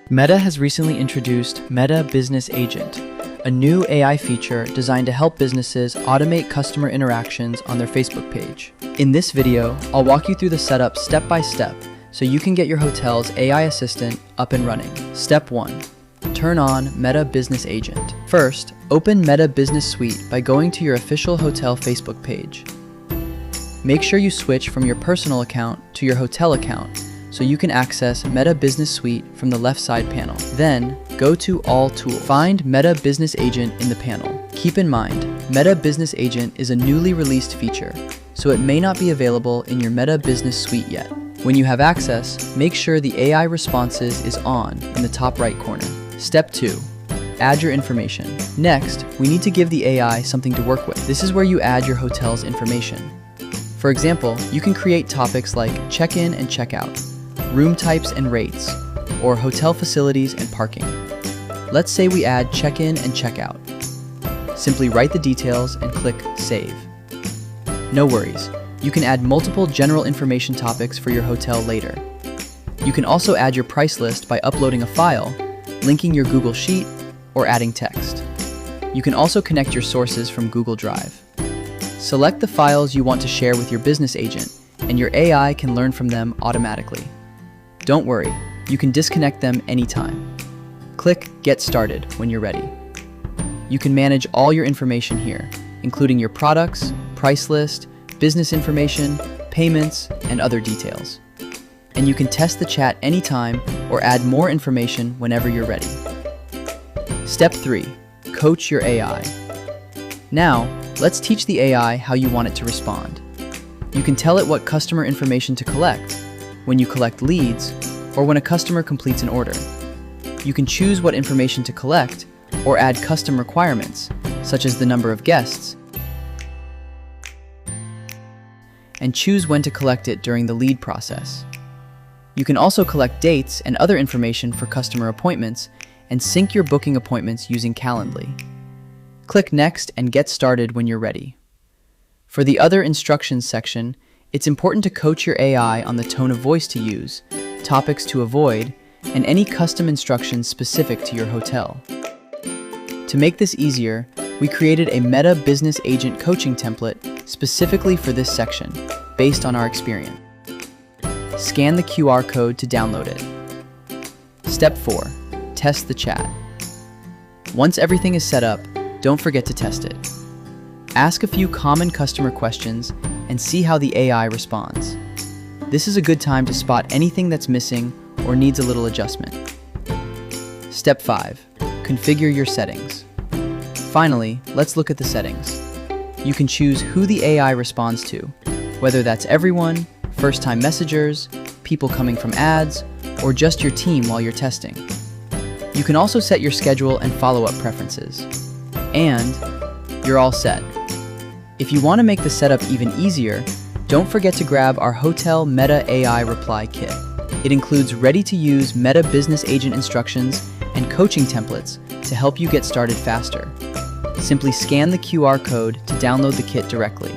Meta has recently introduced Meta Business Agent, a new AI feature designed to help businesses automate customer interactions on their Facebook page. In this video, I'll walk you through the setup step by step so you can get your hotel's AI assistant up and running. Step 1. Turn on Meta Business Agent. First, open Meta Business Suite by going to your official hotel Facebook page. Make sure you switch from your personal account to your hotel account so you can access Meta Business Suite from the left side panel. Then, go to All Tools. Find Meta Business Agent in the panel. Keep in mind, Meta Business Agent is a newly released feature, so it may not be available in your Meta Business Suite yet. When you have access, make sure the AI responses is on in the top right corner. Step 2. Add your information. Next, we need to give the AI something to work with. This is where you add your hotel's information. For example, you can create topics like check-in and check-out, room types and rates, or hotel facilities and parking. Let's say we add check-in and check-out. Simply write the details and click Save. No worries, you can add multiple general information topics for your hotel later. You can also add your price list by uploading a file, linking your Google Sheet, or adding text. You can also connect your sources from Google Drive. Select the files you want to share with your business agent, and your AI can learn from them automatically. Don't worry, you can disconnect them anytime. Click Get Started when you're ready. You can manage all your information here, including your products, price list, business information, payments, and other details. And you can test the chat anytime or add more information whenever you're ready. Step 3. Coach your AI. Now, let's teach the AI how you want it to respond. You can tell it what customer information to collect, when you collect leads, or when a customer completes an order. You can choose what information to collect or add custom requirements, such as the number of guests, and choose when to collect it during the lead process. You can also collect dates and other information for customer appointments and sync your booking appointments using Calendly. Click Next and get started when you're ready. For the other instructions section, it's important to coach your AI on the tone of voice to use, topics to avoid, and any custom instructions specific to your hotel. To make this easier, we created a Meta Business Agent coaching template specifically for this section, based on our experience. Scan the QR code to download it. Step 4. Test the chat. Once everything is set up, don't forget to test it. Ask a few common customer questions and see how the AI responds. This is a good time to spot anything that's missing or needs a little adjustment. Step 5. Configure your settings. Finally, let's look at the settings. You can choose who the AI responds to, whether that's everyone, first-time messengers, people coming from ads, or just your team while you're testing. You can also set your schedule and follow-up preferences. And you're all set. If you want to make the setup even easier, don't forget to grab our Hotel Meta AI Reply Kit. It includes ready-to-use Meta Business Agent instructions and coaching templates to help you get started faster. Simply scan the QR code to download the kit directly.